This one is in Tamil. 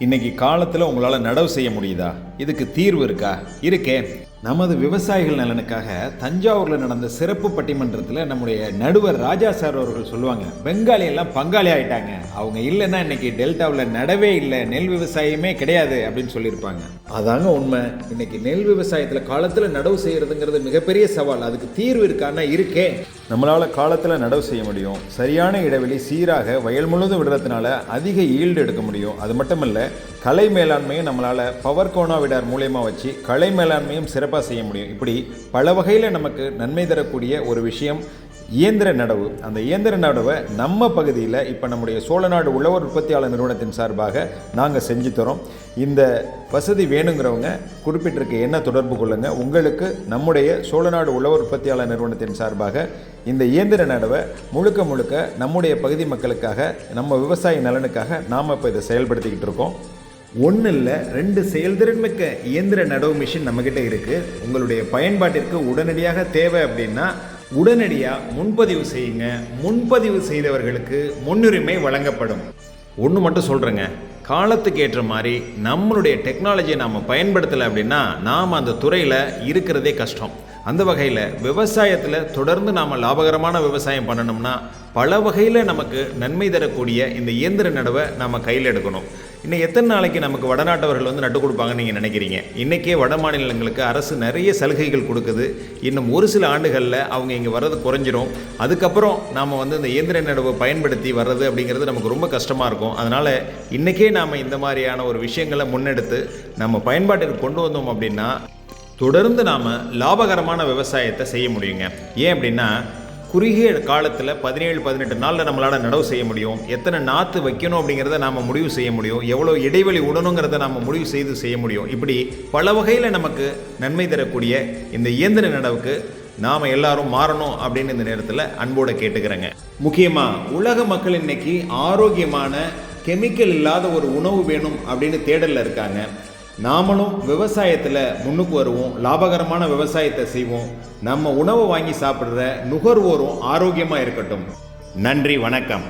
இன்னைக்கு காலத்தில் உங்களால் நடவு செய்ய முடியுதா? இதுக்கு தீர்வு இருக்கா? இருக்கே. நமது விவசாயிகள் நலனுக்காக தஞ்சாவூரில் நடந்த சிறப்பு பட்டிமன்றத்தில் நம்முடைய நடுவர் ராஜா சார் அவர்கள் சொல்லுவாங்க, பெங்காலி எல்லாம் பங்காளி ஆயிட்டாங்க, அவங்க இல்லைன்னா இன்னைக்கு டெல்டாவில் நடவே இல்லை, நெல் விவசாயமே கிடையாது அப்படின்னு சொல்லியிருப்பாங்க. அதாங்க உண்மை. இன்னைக்கு நெல் விவசாயத்தில் காலத்தில் நடவு செய்யறதுங்கிறது மிகப்பெரிய சவால். அதுக்கு தீர்வு இருக்கான்னா இருக்கே. நம்மளால் காலத்தில் நடவு செய்ய முடியும். சரியான இடைவெளி சீராக வயல் முழுவதும் விடுறதுனால அதிக ஈல்டு எடுக்க முடியும். அது மட்டும் இல்லை, களை மேலாண்மையும் நம்மளால் பவர் கோனா விடார் மூலயமா வச்சு களை மேலாண்மையும் சிறப்பாக செய்ய முடியும். இப்படி பல வகையில் நமக்கு நன்மை தரக்கூடிய ஒரு விஷயம் இயந்திர நடவு. அந்த இயந்திர நடவை நம்ம பகுதியில் இப்போ நம்முடைய சோழநாடு உழவர் உற்பத்தியாளர் நிறுவனத்தின் சார்பாக நாங்கள் செஞ்சு தரோம். இந்த வசதி வேணுங்கிறவங்க குறிப்பிட்டிருக்க என்ன தொடர்பு கொள்ளுங்க. உங்களுக்கு நம்முடைய சோழநாடு உழவர் உற்பத்தியாளர் நிறுவனத்தின் சார்பாக இந்த இயந்திர நடவை முழுக்க முழுக்க நம்முடைய பகுதி மக்களுக்காக, நம்ம விவசாய நலனுக்காக நாம் இப்போ இதை செயல்படுத்திக்கிட்டு இருக்கோம். ஒன்று இல்லை, 2 செயல்திறன்மிக்க இயந்திர நடவு மிஷின் நம்மக்கிட்ட இருக்குது. உங்களுடைய பயன்பாட்டிற்கு உடனடியாக தேவை அப்படின்னா உடனடியாக முன்பதிவு செய்யுங்க. முன்பதிவு செய்தவர்களுக்கு முன்னுரிமை வழங்கப்படும். ஒன்று மட்டும் சொல்கிறேங்க, காலத்துக்கு ஏற்ற மாதிரி நம்மளுடைய டெக்னாலஜியை நாம் பயன்படுத்தலை அப்படின்னா நாம் அந்த துறையில் இருக்கிறதே கஷ்டம். அந்த வகையில் விவசாயத்தில் தொடர்ந்து நாம் லாபகரமான விவசாயம் பண்ணணும்னா பல வகையில் நமக்கு நன்மை தரக்கூடிய இந்த இயந்திர நடவை நாம் கையில் எடுக்கணும். இன்னும் எத்தனை நாளைக்கு நமக்கு வடநாட்டவர்கள் வந்து நட்டு கொடுப்பாங்கன்னு நீங்கள் நினைக்கிறீங்க? இன்றைக்கே வட மாநிலங்களுக்கு அரசு நிறைய சலுகைகள் கொடுக்குது. இன்னும் ஒரு சில ஆண்டுகளில் அவங்க இங்கே வர்றது குறைஞ்சிரும். அதுக்கப்புறம் நாம் வந்து இந்த இயந்திர நடவை பயன்படுத்தி வர்றது அப்படிங்கிறது நமக்கு ரொம்ப கஷ்டமாக இருக்கும். அதனால் இன்றைக்கே நாம் இந்த மாதிரியான ஒரு விஷயங்களை முன்னெடுத்து நம்ம பயன்பாட்டிற்கு கொண்டு வந்தோம் அப்படின்னா தொடர்ந்து நாம் லாபகரமான விவசாயத்தை செய்ய முடியுங்க. ஏன் அப்படின்னா குறுகிய காலத்தில் 17-18 நாளில் நம்மளால் நடவு செய்ய முடியும். எத்தனை நாற்று வைக்கணும் அப்படிங்கிறத நாம் முடிவு செய்ய முடியும். எவ்வளோ இடைவெளி விடணுங்கிறத நாம் முடிவு செய்ய முடியும். இப்படி பல வகையில் நமக்கு நன்மை தரக்கூடிய இந்த இயந்திர நடவுக்கு நாம் எல்லாரும் மாறணும் அப்படின்னு இந்த நேரத்தில் அன்போடு கேட்டுக்கிறேங்க. முக்கியமாக உலக மக்கள் இன்னைக்கு ஆரோக்கியமான கெமிக்கல் இல்லாத ஒரு உணவு வேணும் அப்படின்னு தேடலில் இருக்காங்க. நாமளும் விவசாயத்தில் முன்னுக்கு வருவோம், லாபகரமான விவசாயத்தை செய்வோம். நம்ம உணவை வாங்கி சாப்பிட்ற நுகர்வோரும் ஆரோக்கியமாக இருக்கட்டும். நன்றி, வணக்கம்.